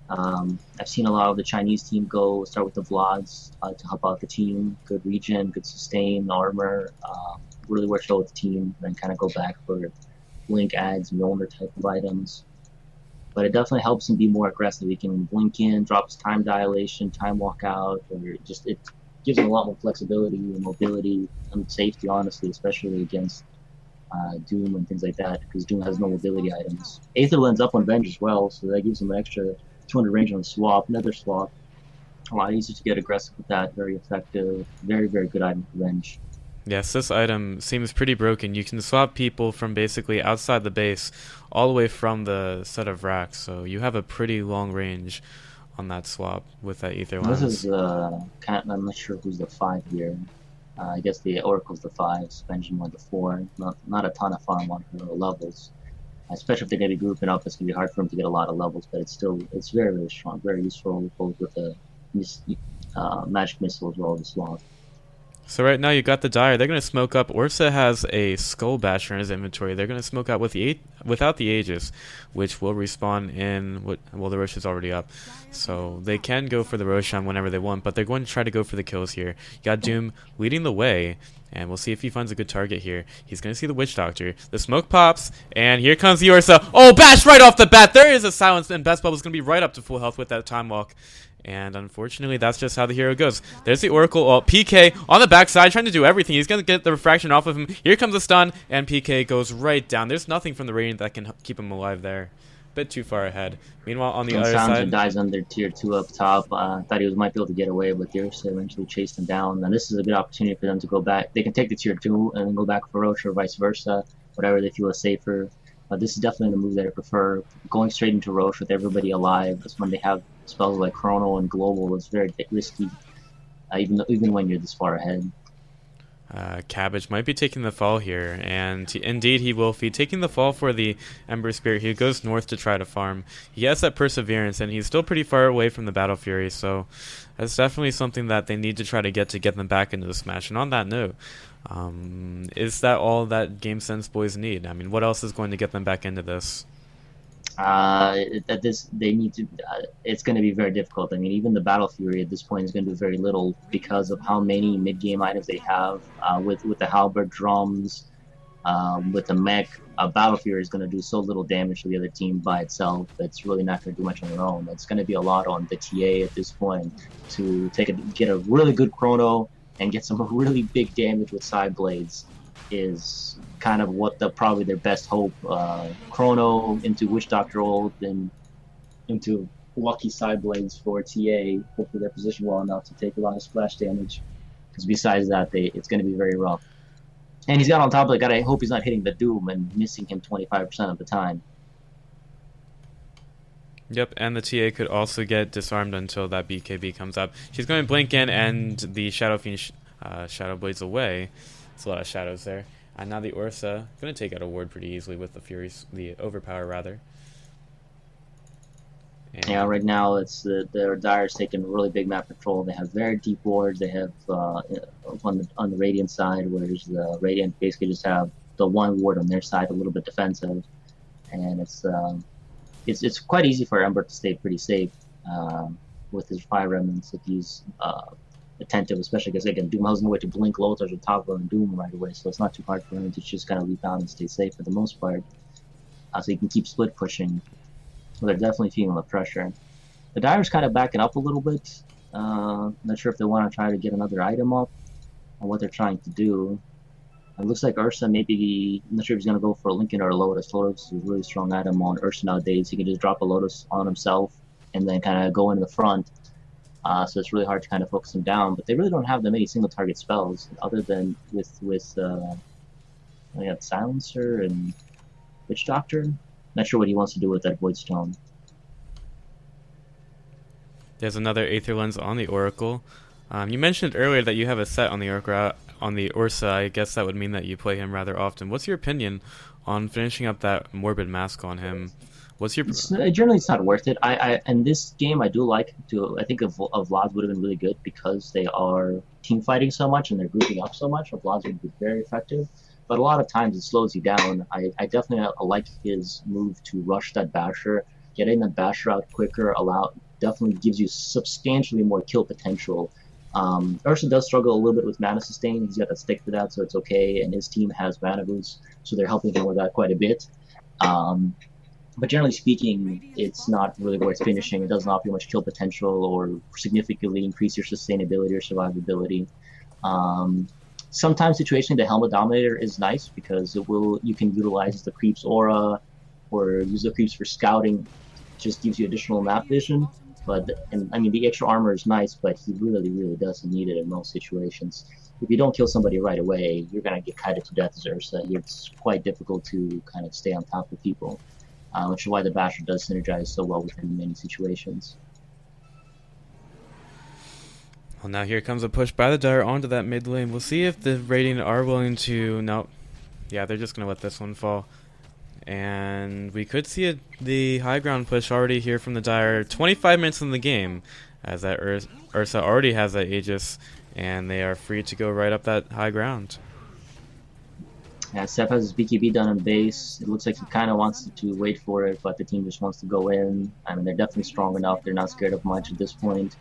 I've seen a lot of the Chinese team start with the Vlads to help out the team. Good regen, good sustain, armor. Really works well with the team. Then kind of go back for Blink Ags, Mjolnir type of items. But it definitely helps him be more aggressive. He can blink in, drops time dilation, time walk out, or it gives him a lot more flexibility and mobility and safety, honestly, especially against Doom and things like that, because Doom has no mobility items. Aether Lens up on bench as well, so that gives him an extra 200 range on the swap, another swap. A lot easier to get aggressive with that, very effective, very, very good item for bench. Yes, this item seems pretty broken. You can swap people from basically outside the base all the way from the set of racks, so you have a pretty long range on that swap with that Aether Lens. This is, I'm not sure who's the 5 here. I guess the Oracle's the 5, Benjamin the 4. Not a ton of farm on her levels. Especially if they're going to be grouping up, it's going to be hard for them to get a lot of levels, but it's very, very strong, very useful, both with the magic missile as well as the swap. So right now you got the Dire. They're going to smoke up. Orsa has a Skull Basher in his inventory. They're going to smoke out with without the Aegis, which will respawn in... Well, the Rosh is already up. So they can go for the Roshan whenever they want, but they're going to try to go for the kills here. You got Doom leading the way, and we'll see if he finds a good target here. He's going to see the Witch Doctor. The smoke pops, and here comes the Orsa. Oh, bash right off the bat! There is a silence, and Best Bubble's going to be right up to full health with that time walk. And unfortunately, that's just how the hero goes. There's the Oracle. PK on the backside, trying to do everything. He's going to get the refraction off of him. Here comes the stun, and PK goes right down. There's nothing from the Radiant that can keep him alive there. bit too far ahead. Meanwhile, on the And other Silencer side, dies under tier 2 up top. Thought he might be able to get away, but the Ursa eventually chased him down. And this is a good opportunity for them to go back. They can take the tier 2 and then go back for Roche or vice versa, whatever they feel is safer. But this is definitely the move that I prefer. Going straight into Roche with everybody alive. That's when they have spells like Chrono and Global. It's very risky, even when you're this far ahead. Cabbage might be taking the fall here, and indeed he will be taking the fall for the Ember Spirit. He goes north to try to farm. He has that Perseverance, and he's still pretty far away from the Battle Fury, so that's definitely something that they need to try to get them back into this match. And on that note, is that all that GameSense boys need? I mean, what else is going to get them back into this? They need to. It's going to be very difficult. I mean, even the Battle Fury at this point is going to do very little because of how many mid-game items they have. With the halberd drums, with the mech, Battle Fury is going to do so little damage to the other team by itself. It's really not going to do much on their own. It's going to be a lot on the TA at this point to get a really good chrono and get some really big damage with side blades. Is kind of what probably their best hope. Chrono into Witch Doctor ult and into lucky side blades for TA. Hopefully they're positioned well enough to take a lot of splash damage. Because besides that, it's going to be very rough. And he's got on top of it, I hope he's not hitting the Doom and missing him 25% of the time. Yep, and the TA could also get disarmed until that BKB comes up. She's going to blink in, and the Shadow Fiend Shadow Blades away. It's a lot of shadows there. And now the Ursa going to take out a ward pretty easily with the Overpower rather. And yeah, right now their Dire's taking really big map control. They have very deep wards. They have on the Radiant side, whereas the Radiant basically just have the one ward on their side, a little bit defensive, and it's quite easy for Ember to stay pretty safe with his 5 remnants if he's attentive, especially because again, Doom has no way to blink low touch on top of Doom right away, so it's not too hard for him to just kind of leap out and stay safe for the most part. So he can keep split pushing. So they're definitely feeling the pressure. The Dire's kind of backing up a little bit. Not sure if they want to try to get another item up or what they're trying to do. It looks like Ursa maybe, I'm not sure if he's going to go for a Lincoln or a Lotus. Lotus is a really strong item on Ursa nowadays. He can just drop a Lotus on himself and then kind of go into the front. So it's really hard to kind of focus him down, but they really don't have that many single target spells other than with Silencer and Witch Doctor. Not sure what he wants to do with that Void Stone. There's another Aether Lens on the Oracle. You mentioned earlier that you have a set on the Ursa. I guess that would mean that you play him rather often. What's your opinion on finishing up that Morbid Mask on him? What's your... Generally, it's not worth it. In this game, I do like to... I think of VODs would have been really good because they are team fighting so much and they're grouping up so much. VODs would be very effective. But a lot of times it slows you down. I definitely like his move to rush that Basher. Getting the Basher out quicker definitely gives you substantially more kill potential. Ursa does struggle a little bit with mana sustain. He's got that stick for that, so it's okay. And his team has mana boosts, so they're helping him with that quite a bit. But generally speaking, it's not really worth finishing. It doesn't offer you much kill potential or significantly increase your sustainability or survivability. Sometimes situationally the Helmet Dominator is nice because you can utilize the Creep's aura or use the Creeps for scouting. It just gives you additional map vision. I mean, the extra armor is nice, but he really, really doesn't need it in most situations. If you don't kill somebody right away, you're going to get kited to death as Ursa. It's quite difficult to kind of stay on top of people. Which is why the Basher does synergize so well with him in many situations. Well, now here comes a push by the Dire onto that mid lane. We'll see if the Radiant are willing to... No. Yeah, they're just going to let this one fall. And we could see the high ground push already here from the Dire. 25 minutes in the game, as that Ursa already has that Aegis, and they are free to go right up that high ground. Yeah, Seth has his BKB done on base. It looks like he kind of wants to wait for it, but the team just wants to go in. I mean, they're definitely strong enough. They're not scared of much at this point.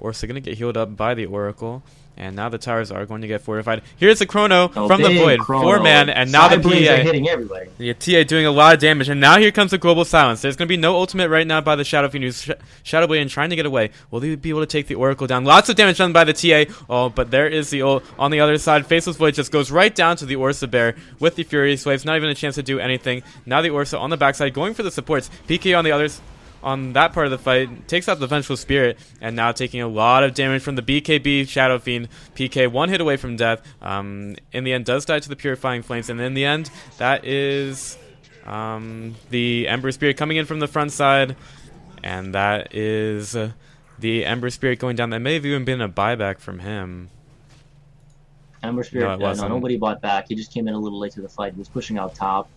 Orsa going to get healed up by the Oracle. And now the towers are going to get fortified. Here's the Chrono Oh, from the big Void. Chrono. 4-man, and now the Blades are TA. hitting everybody. The TA doing a lot of damage, and now here comes the Global Silence. There's going to be no ultimate right now by the Shadow Fiend, who's Shadow Blade and trying to get away. Will they be able to take the Oracle down? Lots of damage done by the TA. Oh, but there is the ult on the other side. Faceless Void just goes right down to the Orsa Bear with the Furious Waves. Not even a chance to do anything. Now the Orsa on the backside going for the supports. PK on the others. On that part of the fight, takes out the Vengeful Spirit, and now taking a lot of damage from the BKB Shadow Fiend. PK 1 hit away from death. In the end, does die to the Purifying Flames, and in the end, that is the Ember Spirit coming in from the front side, and that is the Ember Spirit going down. That may have even been a buyback from him. Ember Spirit, no, nobody bought back. He just came in a little late to the fight. He was pushing out top.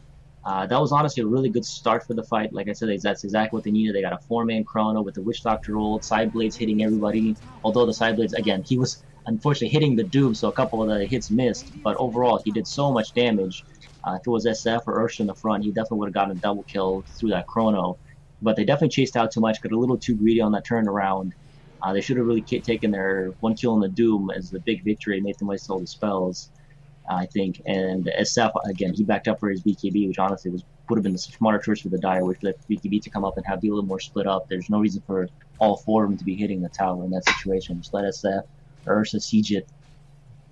That was honestly a really good start for the fight. Like I said, that's exactly what they needed. They got a 4-man Chrono with the Witch Doctor ult, Side Blades hitting everybody. Although the Side Blades, again, he was unfortunately hitting the Doom, so a couple of the hits missed. But overall, he did so much damage. If it was SF or Ursha in the front, he definitely would have gotten a double kill through that Chrono. But they definitely chased out too much, got a little too greedy on that turnaround. They should have really taken their 1 kill in the Doom as the big victory and made them waste all the spells. I think, and SF, again, he backed up for his BKB, which honestly would have been the smarter choice for the Dire, which let BKB to come up and be a little more split up. There's no reason for all 4 of them to be hitting the tower in that situation. Just let SF or Ursa siege it,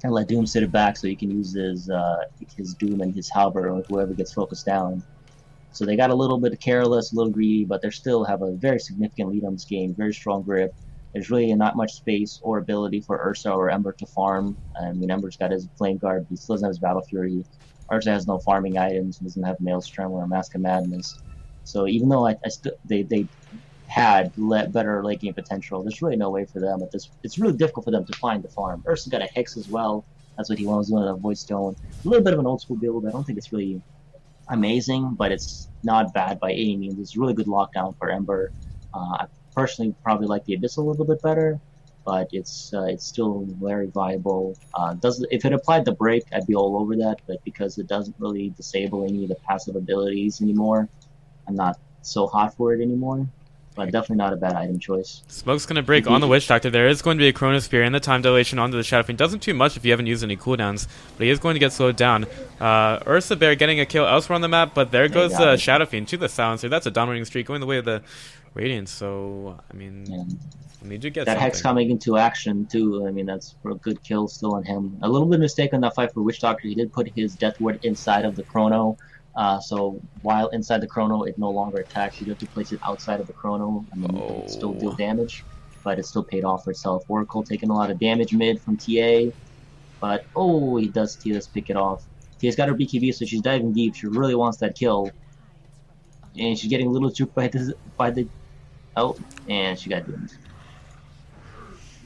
and let Doom sit it back so he can use his Doom and his Halberd with whoever gets focused down. So they got a little bit careless, a little greedy, but they still have a very significant lead on this game, very strong grip. There's really not much space or ability for Ursa or Ember to farm. I mean, Ember's got his Flame Guard, but he still doesn't have his Battle Fury. Ursa has no farming items, doesn't have Maelstrom or Mask of Madness. So even though they had better late game potential, there's really no way for them. It's really difficult for them to find the farm. Ursa's got a Hex as well. That's what he was doing with a Void Stone. A little bit of an old school build. I don't think it's really amazing, but it's not bad by any means. It's a really good lockdown for Ember. I personally probably like the Abyss a little bit better, but it's still very viable. If it applied the break, I'd be all over that, but because it doesn't really disable any of the passive abilities anymore, I'm not so hot for it anymore. But definitely not a bad item choice. Smoke's going to break on the Witch Doctor. There is going to be a Chrono Spear and the time dilation onto the Shadow Fiend. Doesn't do much if you haven't used any cooldowns, but he is going to get slowed down. Ursa Bear getting a kill elsewhere on the map, but there goes the Shadow Fiend to the Silencer. That's a dominating streak going the way of the Radiance, so, I mean, you do get that something. Hex coming into action, too. I mean, that's a good kill still on him. A little bit of mistake on that fight for Witch Doctor. He did put his Death Ward inside of the Chrono. So while inside the Chrono, it no longer attacks. You have to place it outside of the Chrono. I mean, it still deal damage, but it still paid off for itself. Oracle taking a lot of damage mid from TA, but he does TS pick it off. TA's got her BKB, so she's diving deep. She really wants that kill, and she's getting a little juked by the and she got doomed.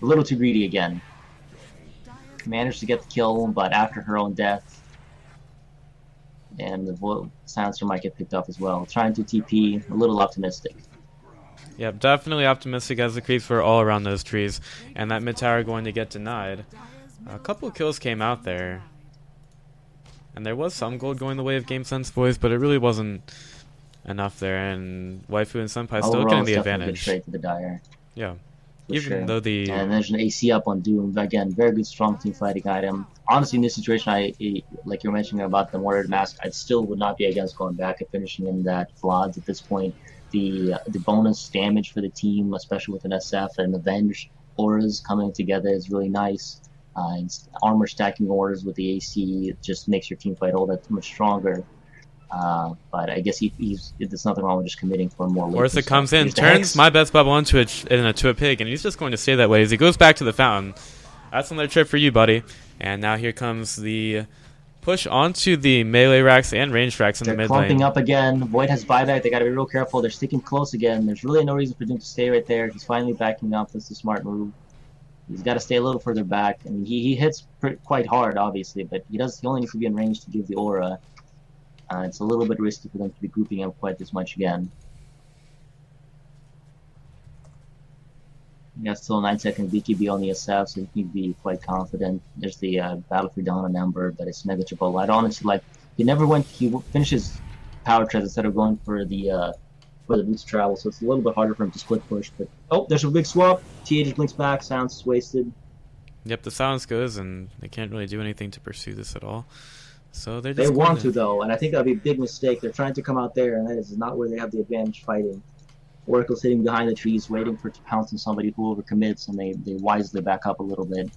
A little too greedy again. Managed to get the kill, but after her own death. And the Silencer might get picked up as well. Trying to TP, a little optimistic. Yep, definitely optimistic as the creeps were all around those trees. And that mid tower going to get denied. A couple of kills came out there. And there was some gold going the way of GSBoys, but it really wasn't enough there. And Waifu and Senpai still getting the advantage. Straight to the Dire. Yeah. Even though the... And there's an AC up on Doom. Again, very good strong team fighting item. Honestly, in this situation, like you're mentioning about the Mortared Mask, I still would not be against going back and finishing in that Vlads at this point. The bonus damage for the team, especially with an SF and Avenge auras coming together, is really nice. And armor stacking auras with the AC just makes your team fight all that much stronger. But I guess there's nothing wrong with just committing for more. Orsa comes in, turns my best bubble into a pig, and he's just going to stay that way as he goes back to the fountain. That's another trip for you, buddy. And now here comes the push onto the melee racks and range racks in the mid lane. They're clumping up again. Void has buyback. They got to be real careful. They're sticking close again. There's really no reason for Doom to stay right there. He's finally backing up. That's a smart move. He's got to stay a little further back. I mean, he hits quite hard, obviously, but he only needs to be in range to give the aura. It's a little bit risky for them to be grouping up quite this much again. You got still a 9-second BKB on the SF, so you can be quite confident. There's the Battle for Dawn on Ember, but it's negligible. I'd honestly he finishes power treads instead of going for the for the boots to travel, so it's a little bit harder for him to split push. But oh, there's a big swap. TA just blinks back. Silence is wasted. Yep, the silence goes, and they can't really do anything to pursue this at all. So they're They just want to though, and I think that'd be a big mistake. They're trying to come out there, and that is not where they have the advantage fighting. Oracle's sitting behind the trees, waiting for it to pounce on somebody who overcommits, and they wisely back up a little bit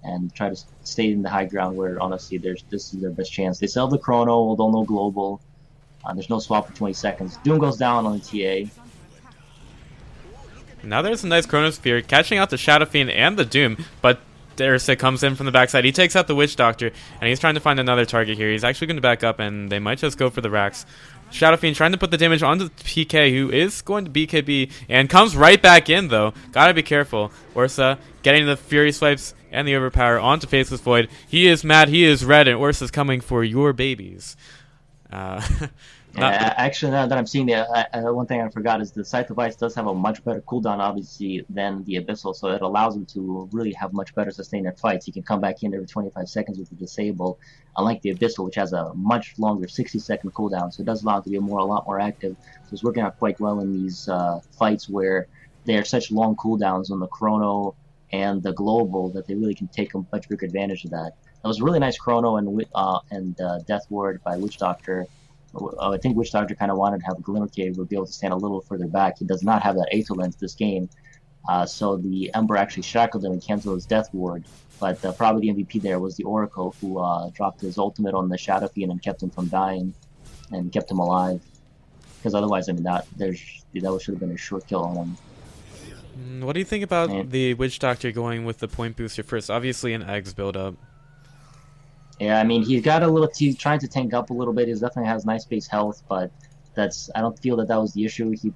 and try to stay in the high ground where honestly this is their best chance. They sell the chrono, although no global. There's no swap for 20 seconds. Doom goes down on the TA. Now there's a nice Chronosphere catching out the Shadow Fiend and the Doom, but Dersic comes in from the backside. He takes out the Witch Doctor, and he's trying to find another target here. He's actually going to back up, and they might just go for the racks. Shadow Fiend trying to put the damage onto PK, who is going to BKB, and comes right back in, though. Gotta be careful. Ursa getting the Fury Swipes and the Overpower onto Faceless Void. He is mad, he is red, and Ursa's coming for your babies. Actually, now that I'm seeing the one thing I forgot is the Sight Device does have a much better cooldown, obviously, than the Abyssal, so it allows him to really have much better sustain in fights. He can come back in every 25 seconds with the Disable, unlike the Abyssal, which has a much longer 60-second cooldown, so it does allow him to be a lot more active. So it's working out quite well in these fights where they are such long cooldowns on the Chrono and the Global that they really can take a much bigger advantage of that. That was a really nice Chrono and Death Ward by Witch Doctor. I think Witch Doctor kind of wanted to have a Glimmer Cave would be able to stand a little further back. He does not have that Aether Lens this game, so the Ember actually shackled him and canceled his Death Ward. But probably the MVP there was the Oracle, who dropped his ultimate on the Shadow Fiend and kept him from dying and kept him alive. Because otherwise, I mean, that should have been a short kill on him. What do you think about the Witch Doctor going with the point booster first? Obviously an Eggs build-up. Yeah, I mean, he's got a little. He's trying to tank up a little bit. He definitely has nice base health, but I don't feel that was the issue. He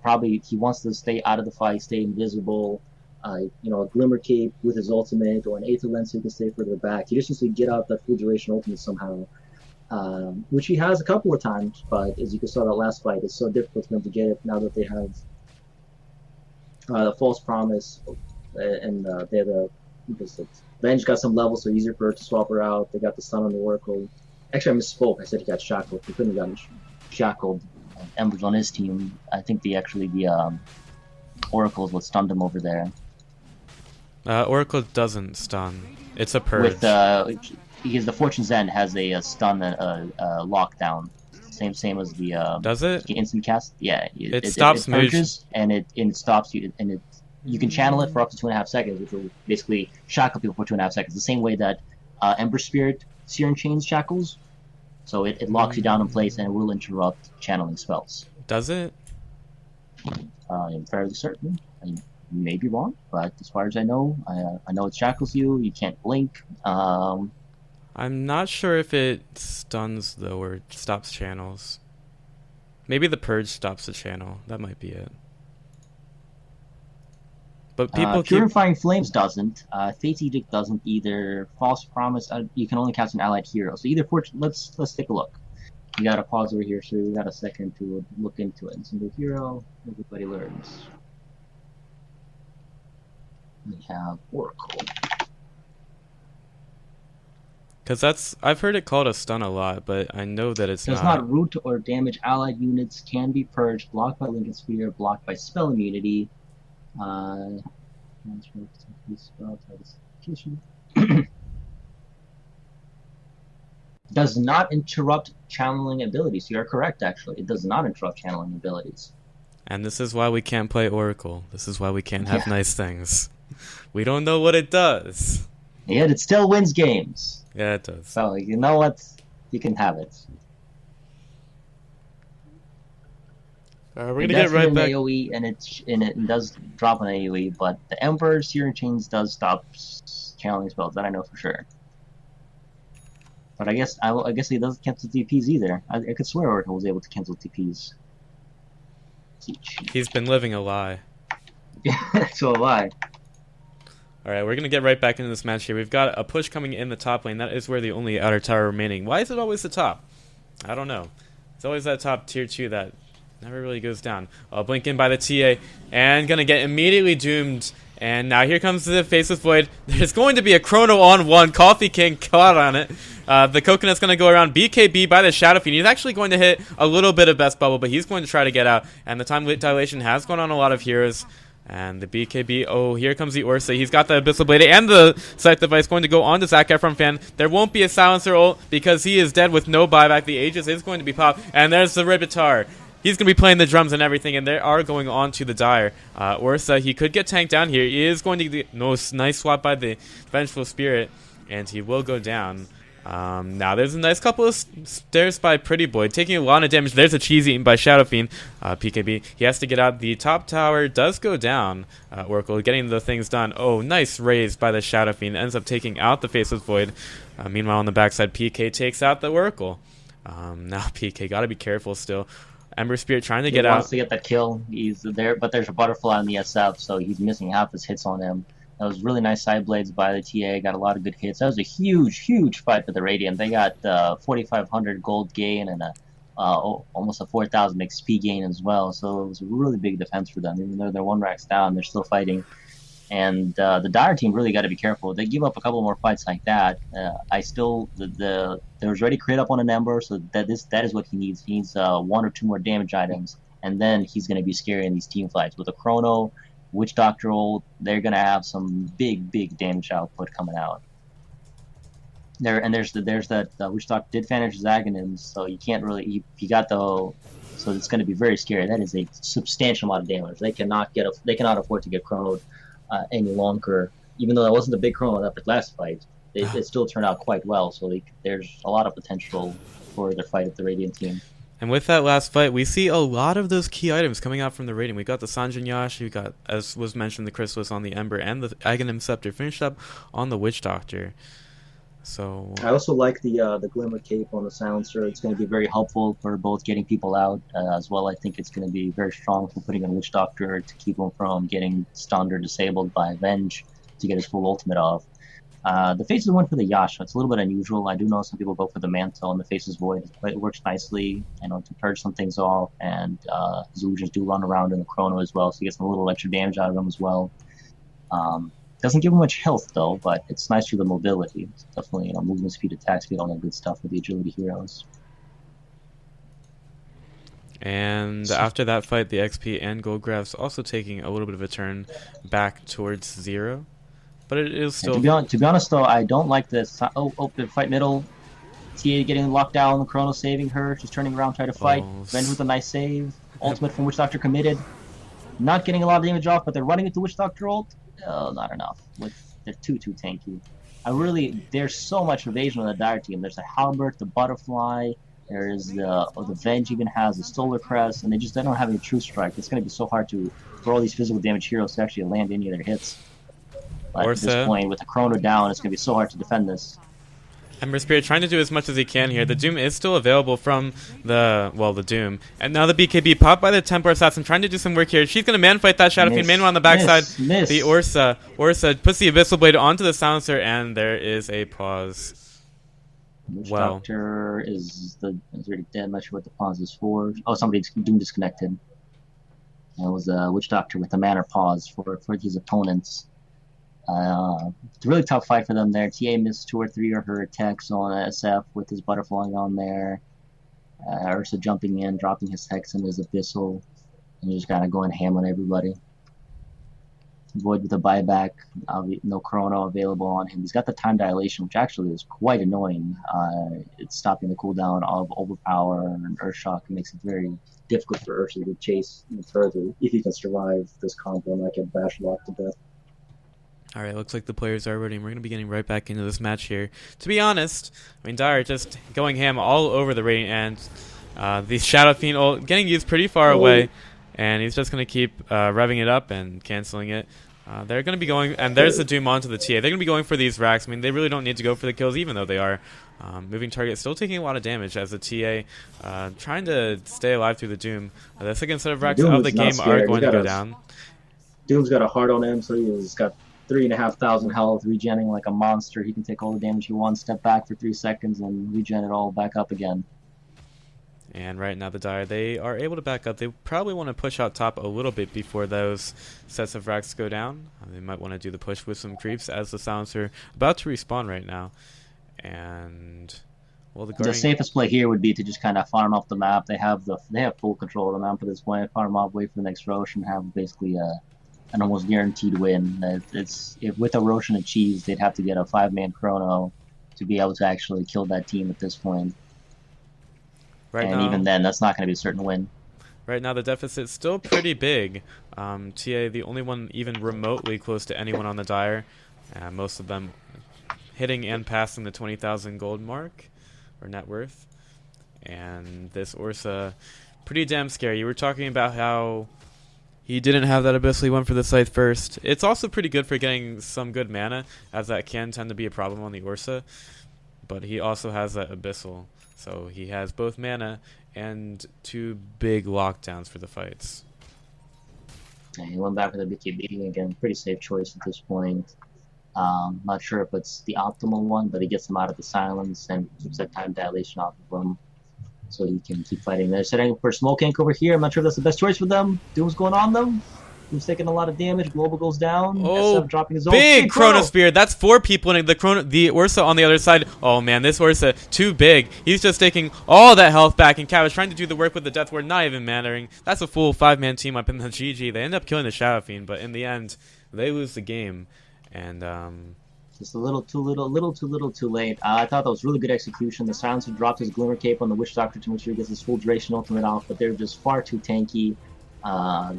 wants to stay out of the fight, stay invisible. A Glimmer Cape with his ultimate, or an Aether Lens so he can stay further back. He just needs to get out that full duration ultimate somehow, which he has a couple of times. But as you can saw that last fight, it's so difficult for them to get it now that they have the False Promise and they have the. Venge got some levels, so easier for her to swap her out. They got the stun on the Oracle. Actually, I misspoke. I said he got shackled. He couldn't have gotten shackled. Ember's on his team. I think the Oracle is what stunned him over there. Oracle doesn't stun. It's a purge. Because the Fortune's End has a stun lockdown. Same as the does it? The instant cast. Yeah. It stops purges and it stops you and it. You can channel it for up to 2.5 seconds, which will basically shackle people for 2.5 seconds. The same way that Ember Spirit Searing Chains shackles. So it locks you down in place and it will interrupt channeling spells. Does it? I'm fairly certain. I may be wrong, but as far as I know it shackles you. You can't blink. I'm not sure if it stuns though or stops channels. Maybe the purge stops the channel. That might be it. But people Purifying Flames doesn't. Fate's Edict doesn't either. False Promise, you can only cast an allied hero. So either let's take a look. We got a pause over here, so we got a second to look into it. Single hero, everybody learns. We have Oracle. Because I've heard it called a stun a lot, but I know that it's Does not root or damage allied units, can be purged, blocked by Lincoln Sphere, blocked by spell immunity. Does not interrupt channeling abilities. You are correct, actually. It does not interrupt channeling abilities. And this is why we can't play Oracle. This is why we can't have nice things. We don't know what it does. Yet it still wins games. Yeah, it does. So, you know what? You can have it. We're gonna get right back. AoE and it does drop an AoE, but the Emperor Searing Chains does stop channeling spells. That I know for sure. But I guess he doesn't cancel TPs either. I could swear Oracle was able to cancel TPs. He's been living a lie. So a lie. Alright, we're gonna get right back into this match here. We've got a push coming in the top lane. That is where the only outer tower remaining. Why is it always the top? I don't know. It's always that top tier 2 that never really goes down. Blink in by the TA, and gonna get immediately doomed And now here comes the Faceless Void. There's going to be a Chrono on one. Coffee King caught on it. The Coconut's going to go around BKB by the Shadow Fiend. He's actually going to hit a little bit of Best Bubble, but he's going to try to get out. And the time dilation has gone on a lot of heroes. And the BKB, oh, here comes the Ursa. He's got the Abyssal Blade and the Scythe Device going to go on to Zac Efron fan. There won't be a Silencer ult because he is dead with no buyback. The Aegis is going to be popped. And there's the Ribitar. He's going to be playing the drums and everything, and they are going on to the Dire. Ursa, he could get tanked down here. He is going to get nice swap by the Vengeful Spirit, and he will go down. Now there's a nice couple of stairs by Pretty Boy, taking a lot of damage. There's a cheese eaten by Shadow Fiend. PKB, he has to get out. The top tower does go down. Oracle getting the things done. Oh, nice raise by the Shadow Fiend. Ends up taking out the Faceless Void. Meanwhile, on the backside, PK takes out the Oracle. Now PK, gotta be careful still. Ember Spirit trying to get out. He wants to get that kill. He's there, but there's a butterfly on the SF, so he's missing half his hits on him. That was really nice side blades by the TA. Got a lot of good hits. That was a huge fight for the Radiant. They got 4,500 gold gain and almost a 4,000 XP gain as well. So it was a really big defense for them. Even though they're 1 racks down, they're still fighting. And the Dire team really got to be careful. They give up a couple more fights like that. There was already crit up on an Ember, so that is what he needs. He needs 1 or 2 more damage items, and then he's going to be scary in these team fights. With a Chrono, Witch Doctor ult, they're going to have some big damage output coming out. There's that Witch Doctor did vanish his Aghanim's, so you can't really. He got the. So it's going to be very scary. That is a substantial amount of damage. They cannot afford to get chronoed any longer. Even though that wasn't a big chrono in that last fight, it still turned out quite well. So there's a lot of potential for their fight at the Radiant team. And with that last fight, we see a lot of those key items coming out from the Radiant. We got the Sanjin Yash, we got, as was mentioned, the Chrysalis on the Ember, and the Aghanim Scepter finished up on the Witch Doctor. So I also like the Glimmer Cape on the Silencer. It's going to be very helpful for both getting people out as well. I think it's going to be very strong for putting in Witch Doctor to keep him from getting stunned or disabled by Venge to get his full ultimate off. The Faces went for the Yasha. It's a little bit unusual. I do know some people go for the Mantle and the Faces Void. It works nicely, to purge some things off, and his illusions do run around in the Chrono as well, so he gets a little extra damage out of them as well. Doesn't give him much health though, but it's nice for the mobility. It's definitely, movement speed, attack speed, all that good stuff with the agility heroes. And after that fight, the XP and gold graphs also taking a little bit of a turn back towards 0. But it is still... To be honest though, I don't like this. The fight middle. TA getting locked down, the Chrono saving her. She's turning around, trying to fight. Venge with a nice save. Ultimate from Witch Doctor committed. Not getting a lot of damage off, but they're running with the Witch Doctor ult. Not enough. They're too tanky. There's so much evasion on the Dire team. There's the Halberd, the Butterfly, there's the Venge even has the Solar Crest, and they don't have any True Strike. It's going to be so hard for all these physical damage heroes to actually land any of their hits. But at this point, with the Chrono down, it's going to be so hard to defend this. Ember Spirit trying to do as much as he can here. The Doom is still available from the Doom. And now the BKB popped by the Templar Assassin trying to do some work here. She's going to man-fight that Shadow Fiend. Meanwhile on the backside, the Ursa puts the Abyssal Blade onto the Silencer, and there is a pause. Witch Doctor is already dead. I'm not sure what the pause is for. Oh, somebody's Doom disconnected. It was a Witch Doctor with the Manor pause for his opponents. It's a really tough fight for them there. TA missed 2 or 3 of her attacks on SF with his Butterfly on there. Ursa jumping in, dropping his Hex in his Abyssal, and he's just kind of going ham on everybody. Void with a buyback, no Chrono available on him. He's got the time dilation, which actually is quite annoying. It's stopping the cooldown of Overpower and Earthshock. It makes it very difficult for Ursa to chase further if he can survive this combo and not get bash locked to death. Alright, looks like the players are ready, and we're going to be getting right back into this match here. To be honest, Dire just going ham all over the Radiant, and the Shadow Fiend ult getting used pretty far away, and he's just going to keep revving it up and canceling it. They're going to be going, and there's the Doom onto the TA. They're going to be going for these racks. I mean, they really don't need to go for the kills, even though they are. Moving target still taking a lot of damage as the TA trying to stay alive through the Doom. The second set of racks of the game are going to go down. Doom's got a heart on him, so he's got 3,500 health, regenning like a monster. He can take all the damage he wants, step back for 3 seconds, and regen it all back up again. And right now the Dire, they are able to back up. They probably want to push out top a little bit before those sets of racks go down. They might want to do the push with some creeps as the Silencer about to respawn right now. And well, the safest play here would be to just kind of farm off the map. They have full control of the map at this point. Farm off, wait for the next Roche, and have basically an almost guaranteed win. If with a Roche and a Cheese, they'd have to get a 5-man chrono to be able to actually kill that team at this point. Right and now, even then, that's not going to be a certain win. Right now, the deficit's still pretty big. TA, the only one even remotely close to anyone on the Dire. Most of them hitting and passing the 20,000 gold mark, or net worth. And this Ursa, pretty damn scary. You were talking about how he didn't have that Abyssal. He went for the Scythe first. It's also pretty good for getting some good mana, as that can tend to be a problem on the Ursa. But he also has that Abyssal. So he has both mana and 2 big lockdowns for the fights. Yeah, he went back with a BKB again. Pretty safe choice at this point. Not sure if it's the optimal one, but he gets him out of the silence and keeps that time dilation off of him, so he can keep fighting. They're setting for Smoke Ink over here. I'm not sure if that's the best choice for them. Doom's going on them. Doom's taking a lot of damage. Global goes down. Oh, SF dropping his big Chrono Spear. That's 4 people, and the Ursa on the other side. Oh man, this Ursa too big. He's just taking all that health back, and Cat was trying to do the work with the Death Ward, not even mattering. That's a full 5-man team up in the GG. They end up killing the Shadow Fiend, but in the end, they lose the game. And just a little too late. I thought that was really good execution. The Silencer dropped his Glimmer Cape on the Witch Doctor to make sure he gets his full duration ultimate off, but they're just far too tanky.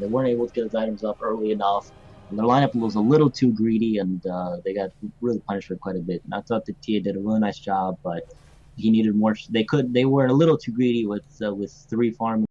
They weren't able to get his items up early enough, and their lineup was a little too greedy, and they got really punished for quite a bit. And I thought that Tia did a really nice job, but he needed more. They were a little too greedy with 3 farms.